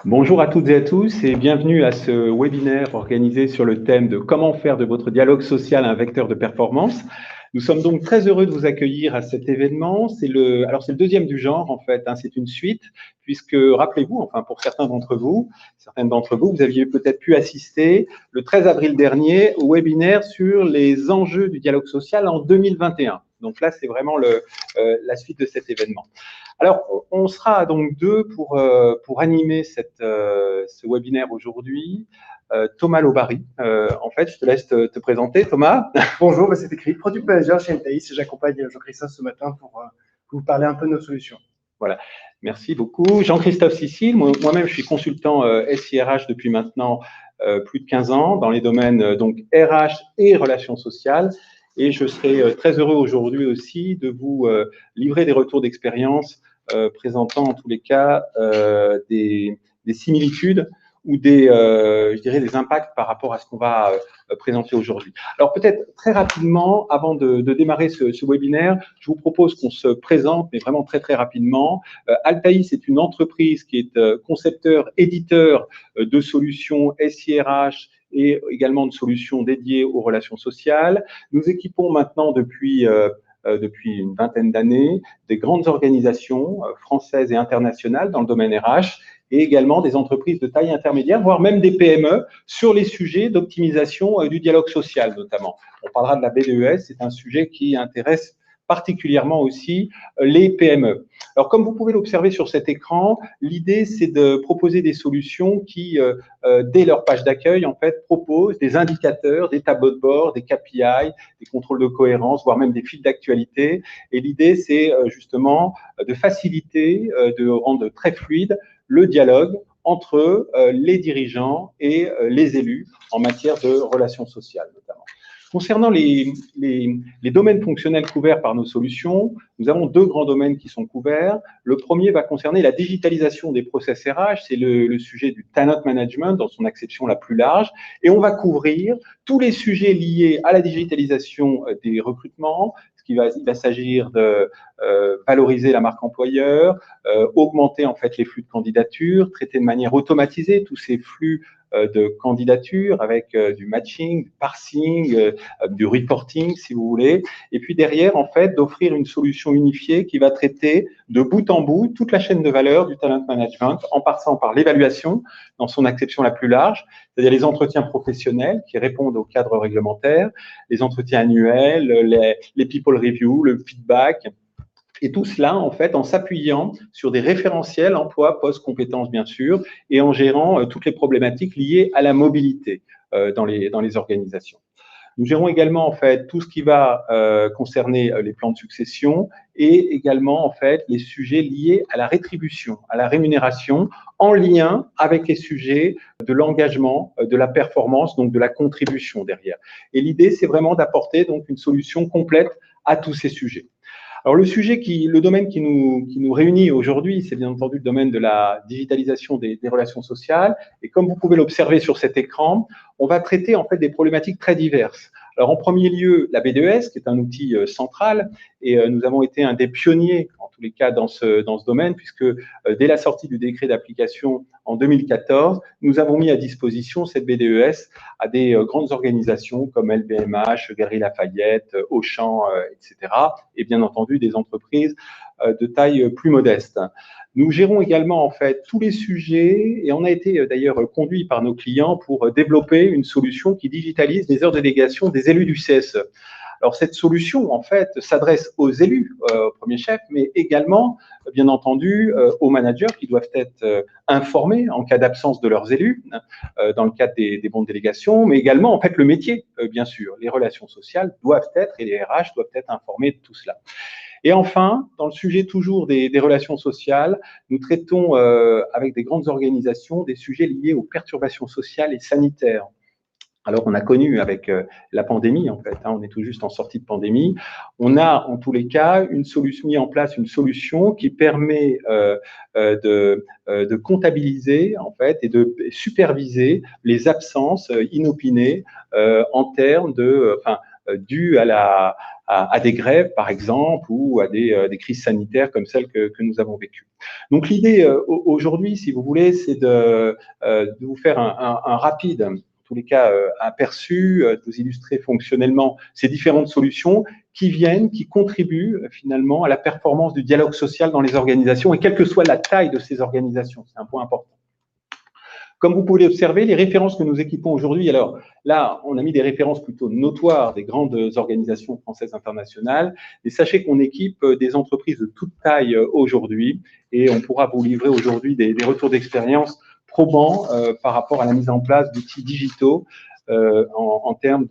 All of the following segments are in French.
Bonjour à toutes et à tous et bienvenue à ce webinaire organisé sur le thème de comment faire de votre dialogue social un vecteur de performance. Nous sommes donc très heureux de vous accueillir à cet événement. C'est le deuxième du genre en fait, c'est une suite puisque rappelez-vous, enfin pour certaines d'entre vous, vous aviez peut-être pu assister le 13 avril dernier au webinaire sur les enjeux du dialogue social en 2021. Donc là, c'est vraiment la suite de cet événement. Alors, on sera donc deux pour animer ce webinaire aujourd'hui. Thomas Lobary, en fait, je te laisse te présenter, Thomas. Bonjour, c'est écrit Product Manager chez Entaïs et j'accompagne Jean-Christophe ce matin pour vous parler un peu de nos solutions. Voilà, merci beaucoup. Jean-Christophe Sicile, moi-même je suis consultant SIRH depuis maintenant plus de 15 ans dans les domaines donc RH et relations sociales. Et je serai très heureux aujourd'hui aussi de vous livrer des retours d'expérience présentant en tous les cas des similitudes ou je dirais des impacts par rapport à ce qu'on va présenter aujourd'hui. Alors peut-être très rapidement, avant de démarrer ce webinaire, je vous propose qu'on se présente, mais vraiment très très rapidement. Altaïs est une entreprise qui est concepteur, éditeur de solutions SIRH et également de solutions dédiées aux relations sociales. Nous équipons maintenant depuis une vingtaine d'années des grandes organisations françaises et internationales dans le domaine RH et également des entreprises de taille intermédiaire, voire même des PME, sur les sujets d'optimisation du dialogue social notamment. On parlera de la BDES, c'est un sujet qui intéresse particulièrement aussi les PME. Alors, comme vous pouvez l'observer sur cet écran, l'idée, c'est de proposer des solutions qui, dès leur page d'accueil, en fait, proposent des indicateurs, des tableaux de bord, des KPI, des contrôles de cohérence, voire même des fils d'actualité. Et l'idée, c'est justement de faciliter, de rendre très fluide le dialogue entre les dirigeants et les élus en matière de relations sociales, notamment. Concernant les domaines fonctionnels couverts par nos solutions, nous avons deux grands domaines qui sont couverts. Le premier va concerner la digitalisation des process RH, c'est le sujet du talent management dans son acception la plus large, et on va couvrir tous les sujets liés à la digitalisation des recrutements. Il va s'agir de valoriser la marque employeur, augmenter en fait les flux de candidatures, traiter de manière automatisée tous ces flux de candidatures avec du matching, du parsing, du reporting, si vous voulez. Et puis derrière, en fait, d'offrir une solution unifiée qui va traiter de bout en bout toute la chaîne de valeur du talent management, en passant par l'évaluation dans son acception la plus large, c'est-à-dire les entretiens professionnels qui répondent au cadre réglementaire, les entretiens annuels, les people review, le feedback. Et tout cela, en fait, en s'appuyant sur des référentiels emploi, poste, compétences, bien sûr, et en gérant toutes les problématiques liées à la mobilité dans les organisations. Nous gérons également, en fait, tout ce qui va concerner les plans de succession et également, en fait, les sujets liés à la rétribution, à la rémunération, en lien avec les sujets de l'engagement, de la performance, donc de la contribution derrière. Et l'idée, c'est vraiment d'apporter donc une solution complète à tous ces sujets. Alors le domaine qui nous réunit aujourd'hui, c'est bien entendu le domaine de la digitalisation des relations sociales. Et comme vous pouvez l'observer sur cet écran, on va traiter en fait des problématiques très diverses. Alors en premier lieu, la BDES, qui est un outil central, et nous avons été un des pionniers, en tous les cas, dans ce domaine, puisque dès la sortie du décret d'application en 2014, nous avons mis à disposition cette BDES à des grandes organisations comme LVMH, Galeries Lafayette, Auchan, etc. Et bien entendu, des entreprises de taille plus modeste. Nous gérons également en fait tous les sujets et on a été d'ailleurs conduit par nos clients pour développer une solution qui digitalise les heures de délégation des élus du CSE. Alors cette solution en fait s'adresse aux élus au premier chef, mais également bien entendu aux managers qui doivent être informés en cas d'absence de leurs élus dans le cadre des bons de délégation, mais également en fait le métier bien sûr. Les relations sociales doivent être et les RH doivent être informés de tout cela. Et enfin, dans le sujet toujours des relations sociales, nous traitons avec des grandes organisations des sujets liés aux perturbations sociales et sanitaires. Alors, on a connu avec la pandémie, en fait, on est tout juste en sortie de pandémie, on a en tous les cas mis en place une solution qui permet de comptabiliser, en fait, et de superviser les absences inopinées en termes dues à des grèves, par exemple, ou à des crises sanitaires comme celles que nous avons vécues. Donc l'idée aujourd'hui, si vous voulez, c'est de vous faire un rapide, en tous les cas aperçu, de vous illustrer fonctionnellement ces différentes solutions qui contribuent finalement à la performance du dialogue social dans les organisations, et quelle que soit la taille de ces organisations, c'est un point important. Comme vous pouvez l'observer, les références que nous équipons aujourd'hui, alors là, on a mis des références plutôt notoires des grandes organisations françaises internationales, et sachez qu'on équipe des entreprises de toute taille aujourd'hui, et on pourra vous livrer aujourd'hui des retours d'expérience probants par rapport à la mise en place d'outils digitaux en termes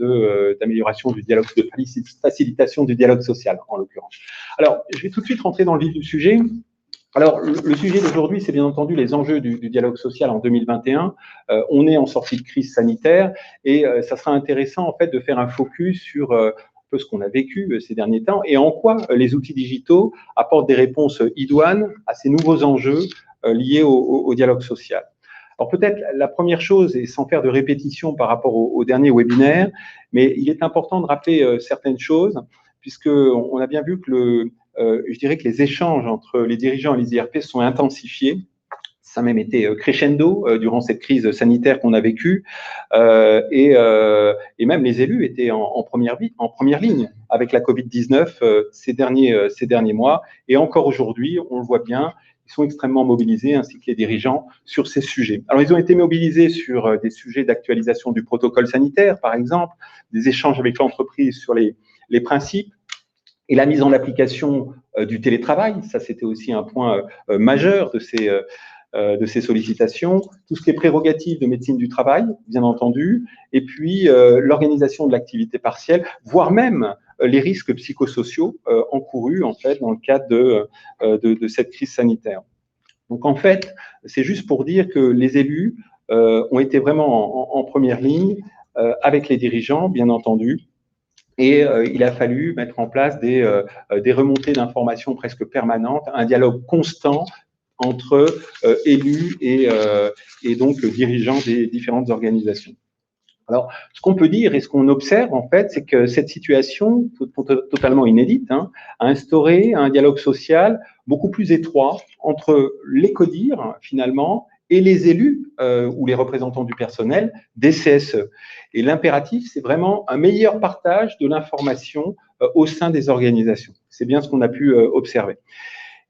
d'amélioration du dialogue, de facilitation du dialogue social, en l'occurrence. Alors, je vais tout de suite rentrer dans le vif du sujet. Alors, le sujet d'aujourd'hui, c'est bien entendu les enjeux du dialogue social en 2021. On est en sortie de crise sanitaire et ça sera intéressant en fait de faire un focus sur un peu ce qu'on a vécu ces derniers temps et en quoi les outils digitaux apportent des réponses idoines à ces nouveaux enjeux liés au dialogue social. Alors peut-être la première chose, et sans faire de répétition par rapport au dernier webinaire, mais il est important de rappeler certaines choses, puisqu'on a bien vu que je dirais que les échanges entre les dirigeants et les IRP sont intensifiés. Ça a même été crescendo durant cette crise sanitaire qu'on a vécue, et même les élus étaient en première ligne avec la Covid-19 ces derniers mois, et encore aujourd'hui, on le voit bien, ils sont extrêmement mobilisés, ainsi que les dirigeants, sur ces sujets. Alors, ils ont été mobilisés sur des sujets d'actualisation du protocole sanitaire, par exemple, des échanges avec l'entreprise sur les principes, et la mise en application du télétravail. Ça, c'était aussi un point majeur de ces sollicitations. Tout ce qui est prérogatives de médecine du travail, bien entendu, et puis l'organisation de l'activité partielle, voire même les risques psychosociaux encourus en fait dans le cadre de cette crise sanitaire. Donc en fait, c'est juste pour dire que les élus ont été vraiment en première ligne avec les dirigeants, bien entendu. Et il a fallu mettre en place des remontées d'informations presque permanentes, un dialogue constant entre élus et donc dirigeants des différentes organisations. Alors, ce qu'on peut dire et ce qu'on observe, en fait, c'est que cette situation, totalement inédite, a instauré un dialogue social beaucoup plus étroit entre les CODIR, finalement, et les élus ou les représentants du personnel des CSE. Et l'impératif, c'est vraiment un meilleur partage de l'information au sein des organisations. C'est bien ce qu'on a pu observer.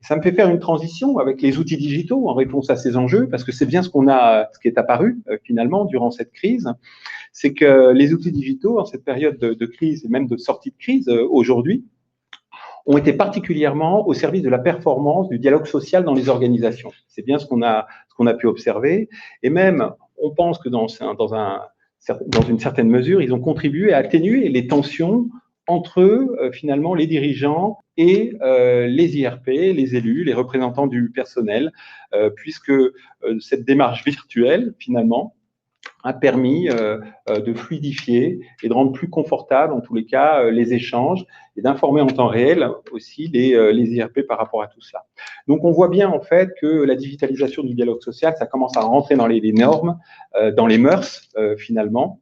Ça me fait faire une transition avec les outils digitaux en réponse à ces enjeux, parce que c'est bien ce qui est apparu finalement durant cette crise, c'est que les outils digitaux en cette période de crise et même de sortie de crise aujourd'hui ont été particulièrement au service de la performance du dialogue social dans les organisations. C'est bien ce qu'on a pu observer, et même on pense que dans une certaine mesure, ils ont contribué à atténuer les tensions entre finalement les dirigeants et les IRP, les élus, les représentants du personnel, puisque cette démarche virtuelle finalement a permis de fluidifier et de rendre plus confortable, en tous les cas, les échanges et d'informer en temps réel aussi les IRP par rapport à tout cela. Donc, on voit bien, en fait, que la digitalisation du dialogue social, ça commence à rentrer dans les normes, dans les mœurs, finalement.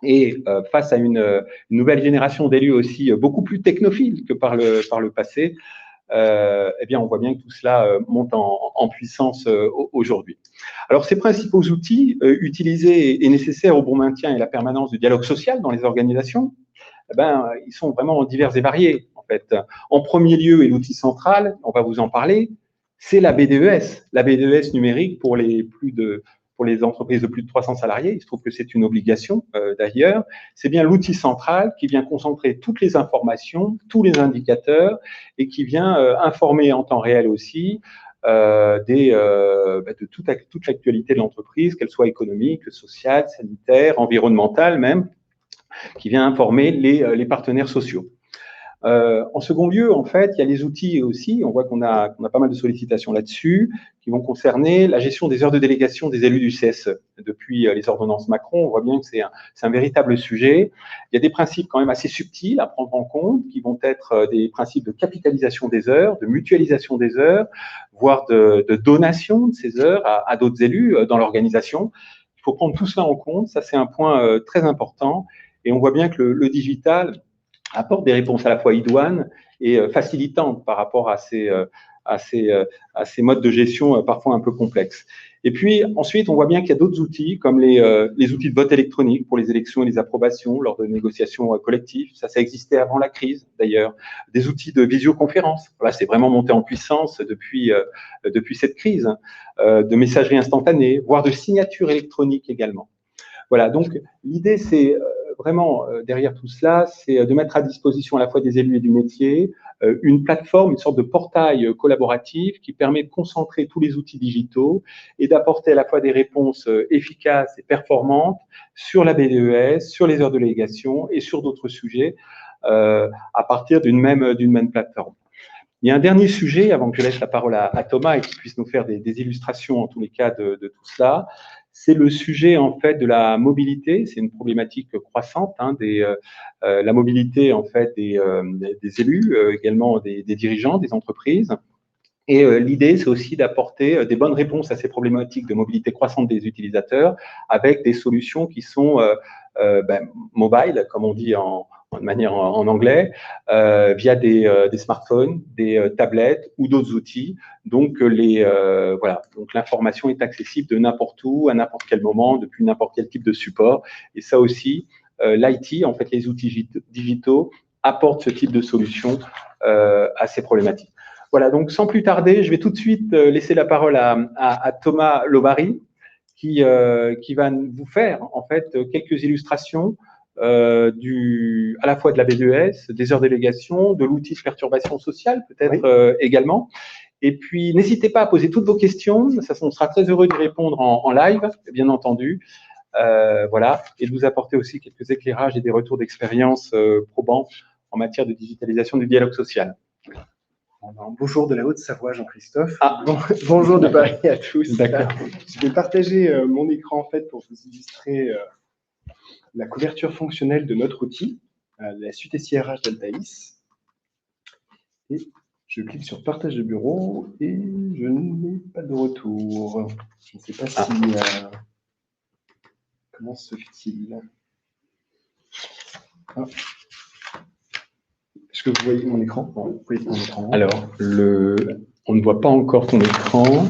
Et face à une nouvelle génération d'élus aussi beaucoup plus technophiles que par le passé, eh bien, on voit bien que tout cela monte en puissance aujourd'hui. Alors, ces principaux outils utilisés et nécessaires au bon maintien et la permanence du dialogue social dans les organisations, eh ben, ils sont vraiment divers et variés, en fait. En premier lieu, et l'outil central, on va vous en parler, c'est la BDES numérique pour les entreprises de plus de 300 salariés. Il se trouve que c'est une obligation d'ailleurs. C'est bien l'outil central qui vient concentrer toutes les informations, tous les indicateurs et qui vient informer en temps réel aussi de toute l'actualité de l'entreprise, qu'elle soit économique, sociale, sanitaire, environnementale même, qui vient informer les partenaires sociaux. En second lieu, en fait, il y a les outils aussi, on voit qu'on a pas mal de sollicitations là-dessus, qui vont concerner la gestion des heures de délégation des élus du CSE. Depuis les ordonnances Macron, on voit bien que c'est un véritable sujet. Il y a des principes quand même assez subtils à prendre en compte, qui vont être des principes de capitalisation des heures, de mutualisation des heures, voire de donation de ces heures à d'autres élus dans l'organisation. Il faut prendre tout cela en compte, ça c'est un point très important, et on voit bien que le digital apporte des réponses à la fois idoines et facilitantes par rapport à ces modes de gestion parfois un peu complexes. Et puis ensuite, on voit bien qu'il y a d'autres outils, comme les outils de vote électronique pour les élections et les approbations lors de négociations collectives. Ça existait avant la crise, d'ailleurs. Des outils de visioconférence. Voilà, c'est vraiment monté en puissance depuis cette crise. De messagerie instantanée, voire de signature électronique également. Voilà, donc l'idée, c'est vraiment, derrière tout cela, c'est de mettre à disposition à la fois des élus et du métier une plateforme, une sorte de portail collaboratif qui permet de concentrer tous les outils digitaux et d'apporter à la fois des réponses efficaces et performantes sur la BDES, sur les heures de délégation et sur d'autres sujets à partir d'une même plateforme. Il y a un dernier sujet, avant que je laisse la parole à Thomas et qu'il puisse nous faire des illustrations en tous les cas de tout cela. C'est le sujet en fait de la mobilité. C'est une problématique croissante, la mobilité en fait des élus, également des dirigeants, des entreprises. Et l'idée, c'est aussi d'apporter des bonnes réponses à ces problématiques de mobilité croissante des utilisateurs avec des solutions qui sont mobile, comme on dit en anglais, via des smartphones, des tablettes ou d'autres outils. Donc, donc l'information est accessible de n'importe où, à n'importe quel moment, depuis n'importe quel type de support. Et ça aussi, l'IT, en fait, les outils digitaux apportent ce type de solution à ces problématiques. Voilà, donc sans plus tarder, je vais tout de suite laisser la parole à Thomas Lobary, qui va vous faire en fait quelques illustrations à la fois de la BDES, des heures de délégation, de l'outil de perturbation sociale peut-être également. Et puis, n'hésitez pas à poser toutes vos questions. On sera très heureux d'y répondre en live, bien entendu. Voilà, et de vous apporter aussi quelques éclairages et des retours d'expérience probants en matière de digitalisation du dialogue social. Bonjour de la Haute-Savoie, Jean-Christophe. Bonjour de Paris à tous. D'accord. Je vais partager mon écran en fait pour vous illustrer la couverture fonctionnelle de notre outil, la suite SIRH d'Altaïs. Et je clique sur partage de bureau et je n'ai pas de retour. Je ne sais pas si... comment se fait-il? Est-ce que vous voyez mon écran? Bon, vous voyez mon écran. Alors, on ne voit pas encore ton écran.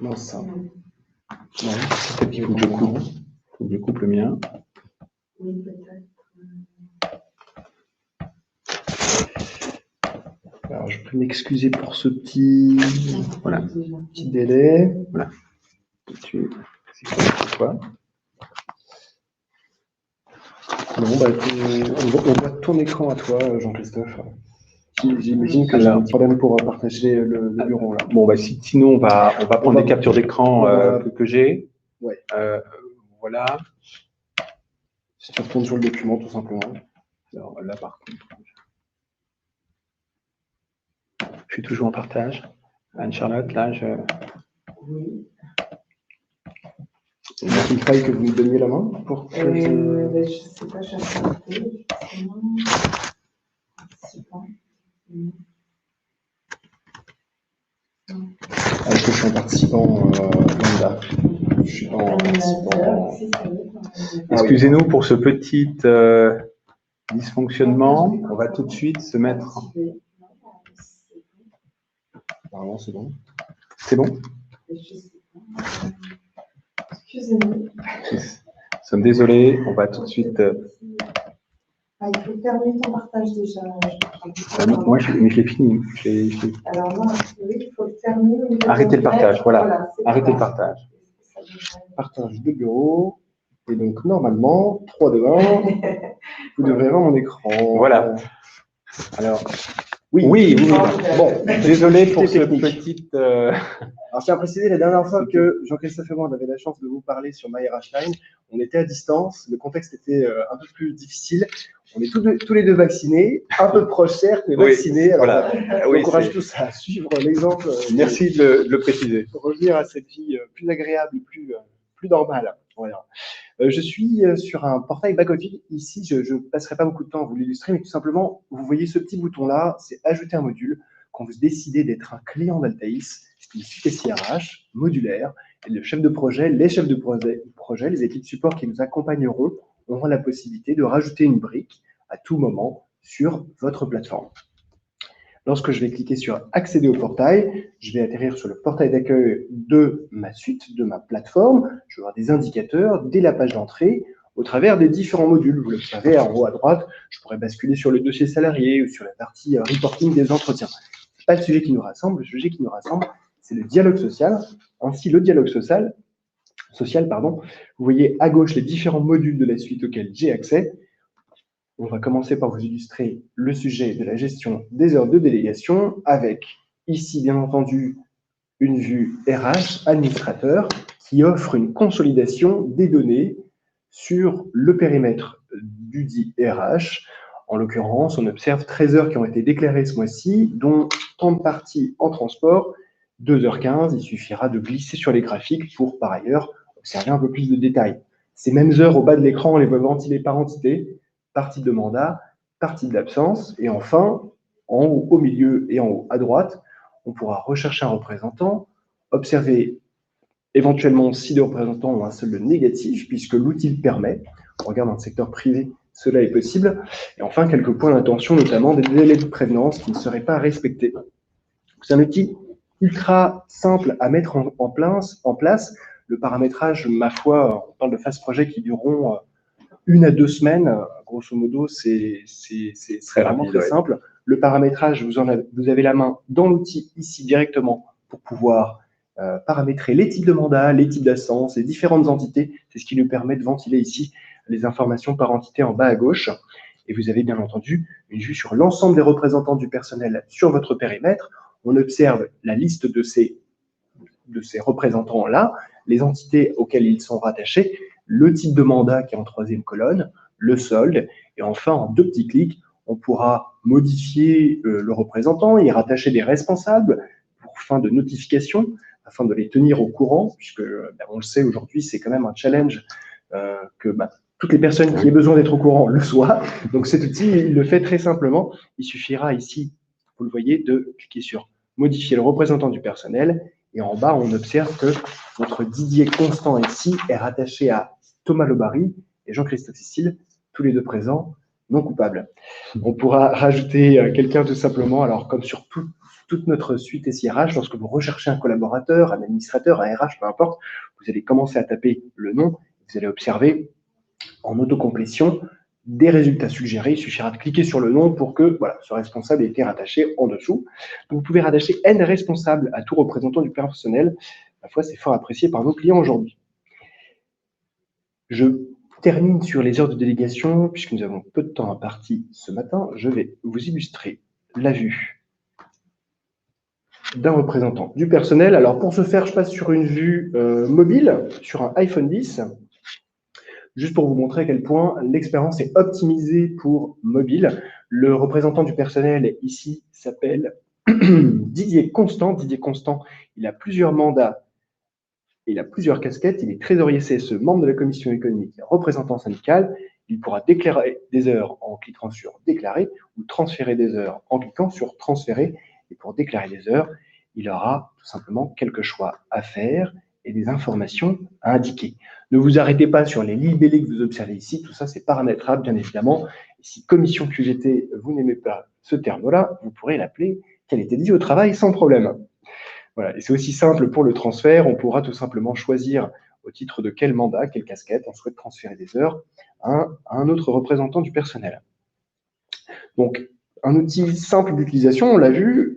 Non, ça. Non, peut-être qu'il faut que je coupe le mien. Oui, peut-être. Alors, je peux m'excuser pour ce petit délai. Voilà. Quoi? Non, on voit ton écran à toi, Jean-Christophe. J'imagine que j'ai un problème pour partager le bureau là. Bon, sinon on va prendre des captures d'écran que j'ai. Ouais. Voilà. Si tu retournes sur le document, tout simplement. Alors là, par contre, je suis toujours en partage. Anne-Charlotte, là, Oui. C'est une feuille que vous me donniez la main pour que je ne sais pas, j'ai regardé. Est-ce que je suis un participant lambda? Je suis pas un participant. Excusez-nous pour ce petit dysfonctionnement. On va tout de suite se mettre. Apparemment, c'est bon. C'est bon? Excusez-moi. Nous sommes désolés. On va tout de suite. Il faut terminer ton partage déjà. Moi, je l'ai fini. Alors, non, oui, il faut terminer. Arrêtez le partage, voilà. Arrêtez le partage. Partage de bureau. Et donc, normalement, 3, 2, 1, vous devrez voir mon écran. Voilà. Alors, oui. Bon, désolé pour ce petit. Alors, je tiens à préciser, la dernière fois que Jean-Christophe et moi, on avait la chance de vous parler sur MyRHline, on était à distance, le contexte était un peu plus difficile. On est tous les deux vaccinés, un peu proches certes, mais vaccinés. Alors, voilà. on encourage tous à suivre l'exemple. Merci de le préciser. Pour revenir à cette vie plus agréable, plus normale. Voilà. Je suis sur un portail back-office. Ici, je ne passerai pas beaucoup de temps à vous l'illustrer, mais tout simplement, vous voyez ce petit bouton-là, c'est ajouter un module. Quand vous décidez d'être un client d'Altaïs, c'est une suite SIRH modulaire le chef de projet, les chefs de projet, les équipes support qui nous accompagneront auront la possibilité de rajouter une brique à tout moment sur votre plateforme. Lorsque je vais cliquer sur « Accéder au portail », je vais atterrir sur le portail d'accueil de ma suite, de ma plateforme. Je vais avoir des indicateurs dès la page d'entrée au travers des différents modules. Vous l'observez en haut à droite, je pourrais basculer sur le dossier salarié ou sur la partie reporting des entretiens. Ce n'est pas le sujet qui nous rassemble. Le sujet qui nous rassemble, c'est le dialogue social. Ainsi, le dialogue social, vous voyez à gauche les différents modules de la suite auxquels j'ai accès. On va commencer par vous illustrer le sujet de la gestion des heures de délégation avec ici, bien entendu, une vue RH, administrateur, qui offre une consolidation des données sur le périmètre du dit RH. En l'occurrence, on observe 13 heures qui ont été déclarées ce mois-ci, dont 30 parties en transport, 2h15. Il suffira de glisser sur les graphiques pour, par ailleurs, observer un peu plus de détails. Ces mêmes heures au bas de l'écran, on les voit ventilées par entité, partie de mandat, partie de l'absence, et enfin, en haut au milieu et en haut à droite, on pourra rechercher un représentant, observer éventuellement si les représentants ont un solde négatif, puisque l'outil le permet. On regarde dans le secteur privé, cela est possible. Et enfin, quelques points d'attention, notamment des délais de prévenance qui ne seraient pas respectés. C'est un outil ultra simple à mettre en place. Le paramétrage, ma foi, on parle de phases projet qui dureront 1 à 2 semaines. Grosso modo, c'est vraiment très simple. Le paramétrage, vous avez la main dans l'outil ici directement pour pouvoir paramétrer les types de mandats, les types d'instances, les différentes entités. C'est ce qui nous permet de ventiler ici les informations par entité en bas à gauche. Et vous avez bien entendu une vue sur l'ensemble des représentants du personnel sur votre périmètre. On observe la liste de ces représentants-là, les entités auxquelles ils sont rattachés, le type de mandat qui est en 3e colonne, le solde, et enfin, en 2 petits clics, on pourra modifier le représentant, y rattacher des responsables pour fin de notification, afin de les tenir au courant, puisque, on le sait aujourd'hui, c'est quand même un challenge que toutes les personnes qui aient besoin d'être au courant le soient. Donc cet outil, il le fait très simplement. Il suffira ici, vous le voyez, de cliquer sur « Modifier le représentant du personnel », et en bas, on observe que notre Didier Constant ici est rattaché à Thomas Lobary et Jean-Christophe Cécile, tous les deux présents, non coupables. On pourra rajouter quelqu'un tout simplement, alors comme sur toute notre suite SIRH, lorsque vous recherchez un collaborateur, un administrateur, un RH, peu importe, vous allez commencer à taper le nom, vous allez observer en autocomplétion des résultats suggérés. Il suffira de cliquer sur le nom pour que ce responsable ait été rattaché en dessous. Donc, vous pouvez rattacher N responsables à tout représentant du personnel. Ma foi, c'est fort apprécié par nos clients aujourd'hui. Je termine sur les heures de délégation, puisque nous avons peu de temps imparti ce matin. Je vais vous illustrer la vue d'un représentant du personnel. Alors, pour ce faire, je passe sur une vue mobile, sur un iPhone 10. Juste pour vous montrer à quel point l'expérience est optimisée pour mobile. Le représentant du personnel ici s'appelle Didier Constant. Didier Constant, il a plusieurs mandats, il a plusieurs casquettes. Il est trésorier CSE, membre de la commission économique, représentant syndical. Il pourra déclarer des heures en cliquant sur « Déclarer » ou transférer des heures en cliquant sur « Transférer ». Et pour déclarer des heures, il aura tout simplement quelques choix à faire et des informations à indiquer. Ne vous arrêtez pas sur les libellés que vous observez ici, tout ça c'est paramétrable bien évidemment. Et si commission QGT, vous n'aimez pas ce terme-là, vous pourrez l'appeler qualité de vie au travail sans problème. Voilà. Et c'est aussi simple pour le transfert, on pourra tout simplement choisir au titre de quel mandat, quelle casquette on souhaite transférer des heures à un autre représentant du personnel. Donc, un outil simple d'utilisation, on l'a vu,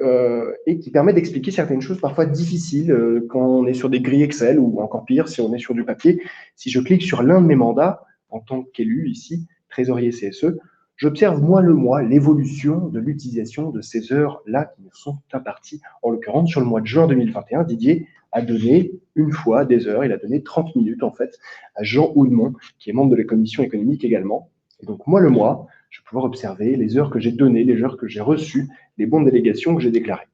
et qui permet d'expliquer certaines choses parfois difficiles quand on est sur des grilles Excel ou encore pire, si on est sur du papier. Si je clique sur l'un de mes mandats, en tant qu'élu ici, trésorier CSE, j'observe mois le mois l'évolution de l'utilisation de ces heures-là qui me sont imparties. En l'occurrence, sur le mois de juin 2021, Didier a donné une fois des heures, il a donné 30 minutes en fait à Jean Houdemont, qui est membre de la commission économique également. Et donc, mois le mois, je vais pouvoir observer les heures que j'ai données, les heures que j'ai reçues, les bons de délégation que j'ai déclarés.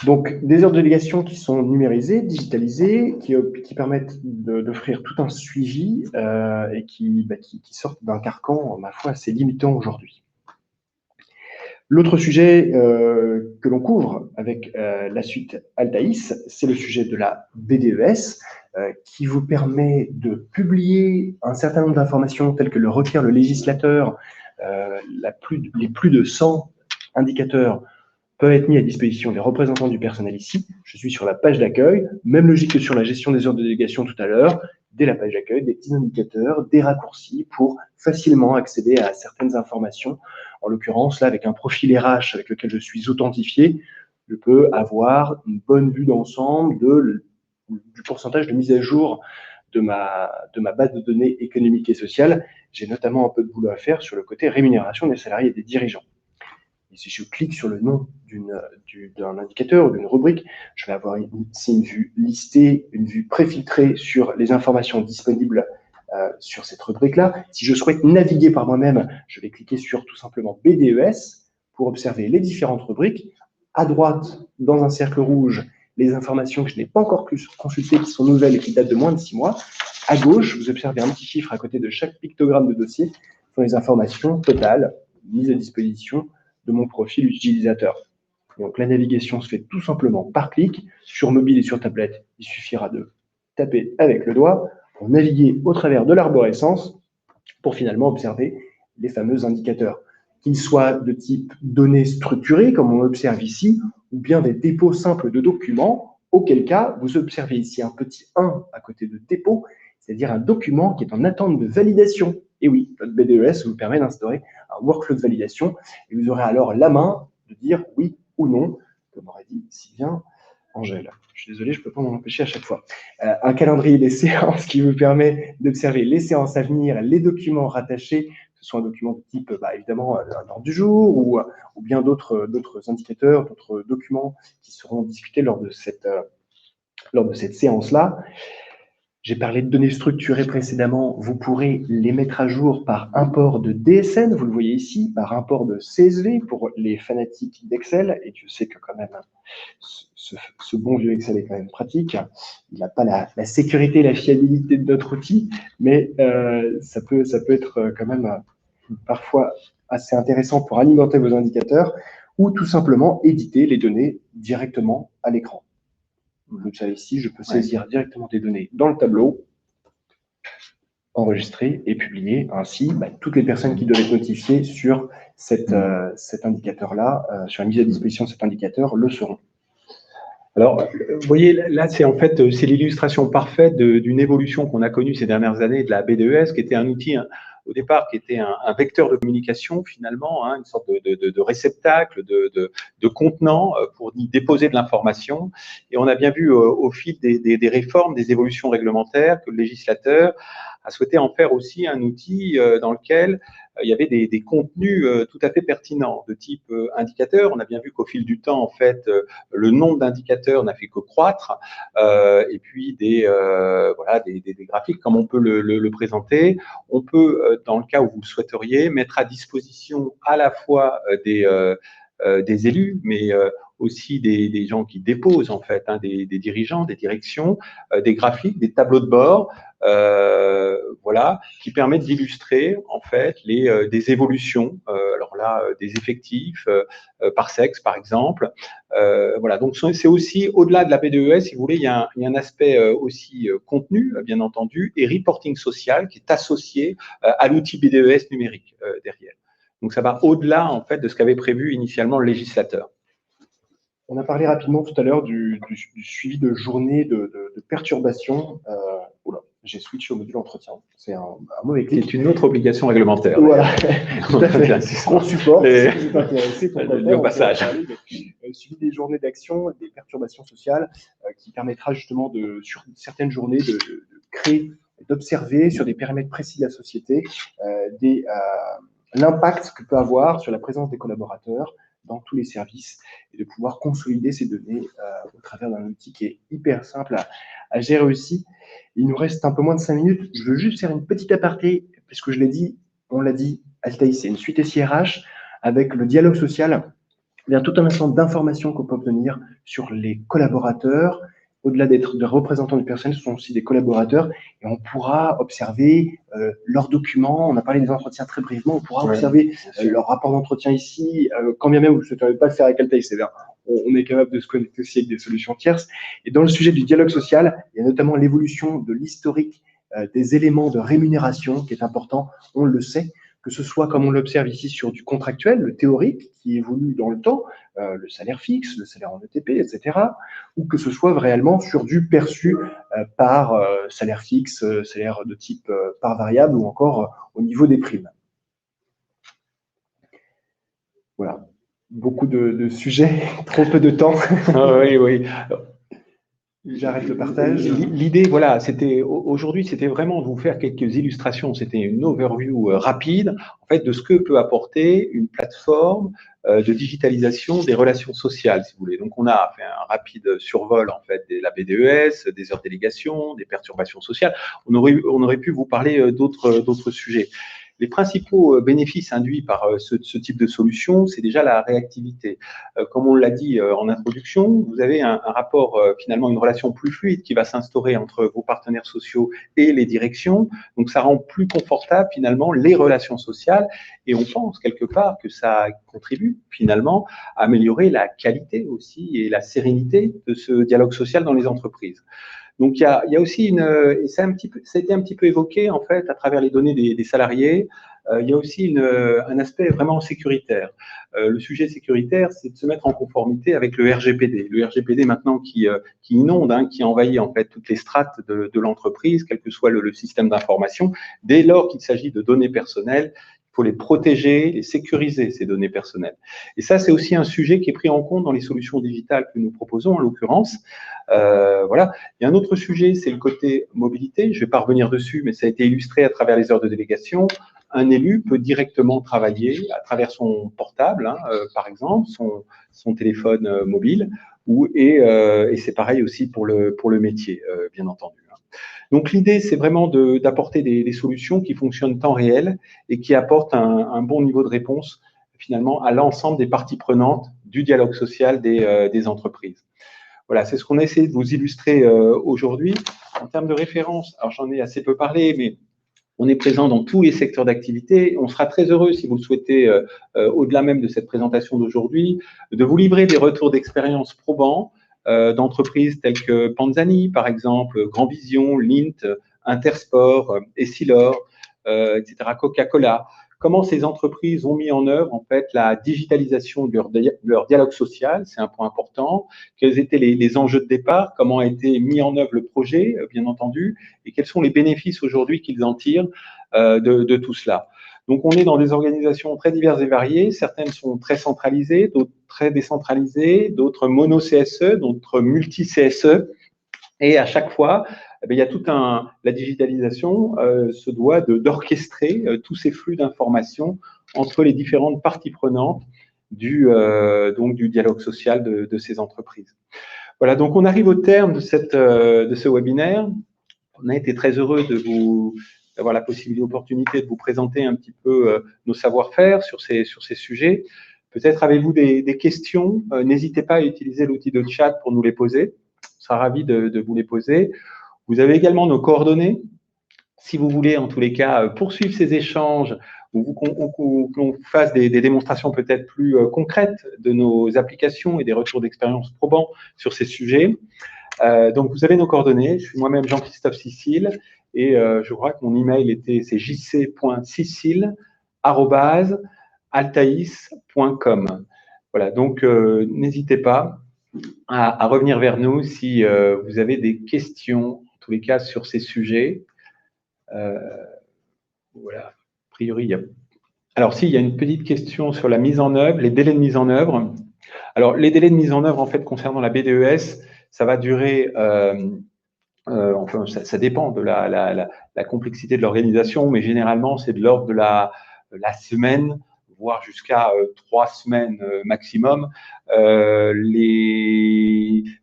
Donc, des heures de délégation qui sont numérisées, digitalisées, qui permettent d'offrir tout un suivi et qui sortent d'un carcan, ma foi, assez limitant aujourd'hui. L'autre sujet que l'on couvre avec la suite Altaïs, c'est le sujet de la BDES, qui vous permet de publier un certain nombre d'informations telles que le requiert le législateur. Les plus de 100 indicateurs peuvent être mis à disposition des représentants du personnel ici. Je suis sur la page d'accueil, même logique que sur la gestion des heures de délégation tout à l'heure. Dès la page d'accueil, des petits indicateurs, des raccourcis pour facilement accéder à certaines informations. En l'occurrence, là, avec un profil RH avec lequel je suis authentifié, je peux avoir une bonne vue d'ensemble du pourcentage de mise à jour de ma base de données économique et sociale. J'ai notamment un peu de boulot à faire sur le côté rémunération des salariés et des dirigeants. Et si je clique sur le nom d'un indicateur ou d'une rubrique, je vais avoir ici une vue listée, une vue préfiltrée sur les informations disponibles sur cette rubrique-là. Si je souhaite naviguer par moi-même, je vais cliquer sur tout simplement BDES pour observer les différentes rubriques. À droite, dans un cercle rouge, les informations que je n'ai pas encore consultées, qui sont nouvelles et qui datent de moins de 6 mois. À gauche, vous observez un petit chiffre à côté de chaque pictogramme de dossier, ce sont les informations totales mises à disposition de mon profil utilisateur. Donc la navigation se fait tout simplement par clic. Sur mobile et sur tablette, il suffira de taper avec le doigt pour naviguer au travers de l'arborescence pour finalement observer les fameux indicateurs, qu'ils soient de type données structurées, comme on observe ici, ou bien des dépôts simples de documents, auquel cas vous observez ici un petit 1 à côté de dépôt, c'est-à-dire un document qui est en attente de validation. Et oui, notre BDES vous permet d'instaurer un workflow de validation et vous aurez alors la main de dire oui ou non, comme aurait dit si bien Angèle. Je suis désolé, je ne peux pas m'en empêcher à chaque fois. Un calendrier des séances qui vous permet d'observer les séances à venir, les documents rattachés, que ce soit un document de type, évidemment, un ordre du jour ou bien d'autres indicateurs, d'autres documents qui seront discutés lors de cette séance-là. J'ai parlé de données structurées précédemment, vous pourrez les mettre à jour par import de DSN, vous le voyez ici, par import de CSV pour les fanatiques d'Excel, et Dieu sait que quand même ce bon vieux Excel est quand même pratique. Il n'a pas la sécurité et la fiabilité de notre outil, mais ça peut être quand même parfois assez intéressant pour alimenter vos indicateurs ou tout simplement éditer les données directement à l'écran. Vous le savez ici, je peux saisir directement des données dans le tableau, enregistrer et publier. Ainsi, toutes les personnes qui doivent être notifiées sur cet indicateur-là, sur la mise à disposition de cet indicateur, le seront. Alors, vous voyez, là, c'est l'illustration parfaite d'une évolution qu'on a connue ces dernières années de la BDES, qui était un outil, au départ, qui était un vecteur de communication, finalement, une sorte de réceptacle, de contenant pour y déposer de l'information. Et on a bien vu au fil des réformes, des évolutions réglementaires, que le législateur a souhaité en faire aussi un outil dans lequel il y avait des contenus tout à fait pertinents de type indicateur. On a bien vu qu'au fil du temps, en fait, le nombre d'indicateurs n'a fait que croître, et puis des graphiques, comme on peut le présenter. On peut, dans le cas où vous le souhaiteriez, mettre à disposition à la fois des élus, mais aussi des gens qui déposent, en fait, des dirigeants, des directions, des graphiques, des tableaux de bord, qui permettent d'illustrer, en fait, des évolutions, alors là, des effectifs par sexe, par exemple. Donc c'est aussi, au-delà de la BDES, si vous voulez, il y a un aspect aussi contenu, bien entendu, et reporting social qui est associé à l'outil BDES numérique derrière. Donc ça va au-delà, en fait, de ce qu'avait prévu initialement le législateur. On a parlé rapidement tout à l'heure du suivi de journée de perturbation. J'ai switché au module entretien. C'est un mauvais clic. C'est une autre obligation réglementaire. Voilà, tout à fait. On supporte, si vous êtes intéressé, pourquoi pas, au passage. Suivi des journées d'action, des perturbations sociales, qui permettra justement, sur certaines journées, de créer, d'observer sur des périmètres précis de la société l'impact que peut avoir sur la présence des collaborateurs dans tous les services et de pouvoir consolider ces données au travers d'un outil qui est hyper simple à gérer aussi. Il nous reste un peu moins de 5 minutes. Je veux juste faire une petite aparté, parce que on l'a dit, Altaïs, c'est une suite SIRH avec le dialogue social, tout un ensemble d'informations qu'on peut obtenir sur les collaborateurs, au-delà d'être des représentants du personnel, ce sont aussi des collaborateurs et on pourra observer leurs documents. On a parlé des entretiens très brièvement. On pourra observer leur rapport d'entretien ici, quand bien même vous ne souhaiteriez pas le faire avec Altaïs. C'est-à-dire, on est capable de se connecter aussi avec des solutions tierces. Et dans le sujet du dialogue social, il y a notamment l'évolution de l'historique des éléments de rémunération qui est important. On le sait, que ce soit comme on l'observe ici sur du contractuel, le théorique qui évolue dans le temps, le salaire fixe, le salaire en ETP, etc., ou que ce soit réellement sur du perçu par salaire fixe, salaire de type part variable ou encore au niveau des primes. Voilà, beaucoup de sujets, trop peu de temps. Oui, oui. J'arrête le partage. L'idée, voilà, aujourd'hui, c'était vraiment de vous faire quelques illustrations. C'était une overview rapide, en fait, de ce que peut apporter une plateforme de digitalisation des relations sociales, si vous voulez. Donc, on a fait un rapide survol, en fait, de la BDES, des heures de délégation, des perturbations sociales. On aurait pu vous parler d'autres sujets. Les principaux bénéfices induits par ce type de solution, c'est déjà la réactivité. Comme on l'a dit en introduction, vous avez un rapport, finalement, une relation plus fluide qui va s'instaurer entre vos partenaires sociaux et les directions. Donc, ça rend plus confortable, finalement, les relations sociales. Et on pense, quelque part, que ça contribue, finalement, à améliorer la qualité aussi et la sérénité de ce dialogue social dans les entreprises. Donc, il y a aussi et ça a été un petit peu évoqué, en fait, à travers les données des salariés, il y a aussi un aspect vraiment sécuritaire. Le sujet sécuritaire, c'est de se mettre en conformité avec le RGPD. Le RGPD, maintenant, qui inonde, qui envahit, en fait, toutes les strates de l'entreprise, quel que soit le système d'information. Dès lors qu'il s'agit de données personnelles, il faut les protéger, les sécuriser, ces données personnelles. Et ça, c'est aussi un sujet qui est pris en compte dans les solutions digitales que nous proposons, en l'occurrence. Voilà. Il y a un autre sujet, c'est le côté mobilité. Je ne vais pas revenir dessus, mais ça a été illustré à travers les heures de délégation. Un élu peut directement travailler à travers son portable, par exemple, son téléphone mobile, et c'est pareil aussi pour le métier, bien entendu. Donc l'idée, c'est vraiment d'apporter des solutions qui fonctionnent en temps réel et qui apportent un bon niveau de réponse, finalement, à l'ensemble des parties prenantes du dialogue social des entreprises. Voilà, c'est ce qu'on a essayé de vous illustrer aujourd'hui. En termes de référence, alors j'en ai assez peu parlé, mais on est présent dans tous les secteurs d'activité. On sera très heureux, si vous le souhaitez, au-delà même de cette présentation d'aujourd'hui, de vous livrer des retours d'expérience probants d'entreprises telles que Panzani, par exemple, Grand Vision, Lint, Intersport, Essilor, etc., Coca-Cola. Comment ces entreprises ont mis en œuvre, en fait, la digitalisation de leur dialogue social, c'est un point important. Quels étaient les enjeux de départ, comment a été mis en œuvre le projet, bien entendu, et quels sont les bénéfices aujourd'hui qu'ils en tirent de tout cela. Donc, on est dans des organisations très diverses et variées. Certaines sont très centralisées, d'autres très décentralisées, d'autres mono-CSE, d'autres multi-CSE. Et à chaque fois, il y a la digitalisation se doit d'orchestrer tous ces flux d'informations entre les différentes parties prenantes donc du dialogue social de ces entreprises. Voilà, donc on arrive au terme de ce webinaire. On a été très heureux d'avoir la possibilité, l'opportunité de vous présenter un petit peu nos savoir-faire sur ces sujets. Peut-être avez-vous des questions, n'hésitez pas à utiliser l'outil de chat pour nous les poser. On sera ravis de vous les poser. Vous avez également nos coordonnées. Si vous voulez, en tous les cas, poursuivre ces échanges ou qu'on fasse des démonstrations peut-être plus concrètes de nos applications et des retours d'expérience probants sur ces sujets. Donc, vous avez nos coordonnées. Je suis moi-même Jean-Christophe Sicile et je crois que mon email c'est jc.sicile@altaïs.com. Voilà, donc n'hésitez pas à revenir vers nous si vous avez des questions, en tous les cas, sur ces sujets. Voilà, a priori, il y a... Alors, il y a une petite question sur la mise en œuvre, les délais de mise en œuvre. Alors, les délais de mise en œuvre, en fait, concernant la BDES, ça va durer... enfin, ça dépend de la complexité de l'organisation, mais généralement, c'est de l'ordre de la semaine, voire jusqu'à 3 semaines maximum.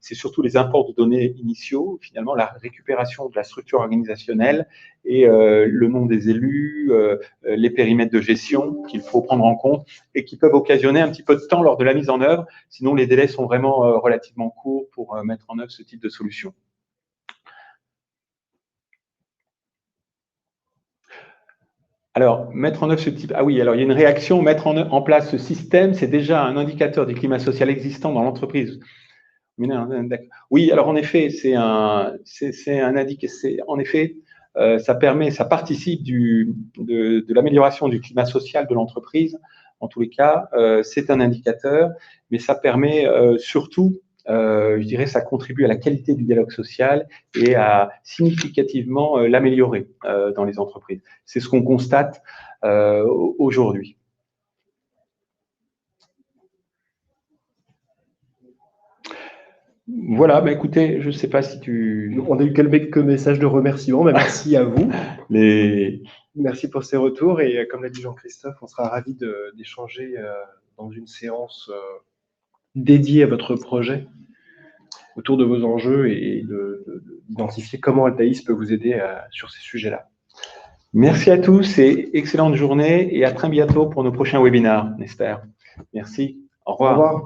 C'est surtout les imports de données initiaux, finalement la récupération de la structure organisationnelle et le nom des élus, les périmètres de gestion qu'il faut prendre en compte et qui peuvent occasionner un petit peu de temps lors de la mise en œuvre. Sinon, les délais sont vraiment relativement courts pour mettre en œuvre ce type de solution. Alors, mettre en œuvre ce type… Ah oui, alors il y a une réaction. Mettre en place ce système, c'est déjà un indicateur du climat social existant dans l'entreprise. Oui, alors en effet, c'est un indicateur. En effet, ça participe de l'amélioration du climat social de l'entreprise. En tous les cas, c'est un indicateur, mais ça permet surtout, je dirais, ça contribue à la qualité du dialogue social et à significativement l'améliorer dans les entreprises. C'est ce qu'on constate aujourd'hui. Voilà, bah écoutez, je ne sais pas si tu… On a eu quelques messages de remerciement, mais merci à vous. Merci pour ces retours et comme l'a dit Jean-Christophe, on sera ravis d'échanger dans une séance dédiée à votre projet autour de vos enjeux et d'identifier comment Altaïs peut vous aider sur ces sujets-là. Merci à tous et excellente journée et à très bientôt pour nos prochains webinaires, on espère. Merci. Au revoir. Au revoir.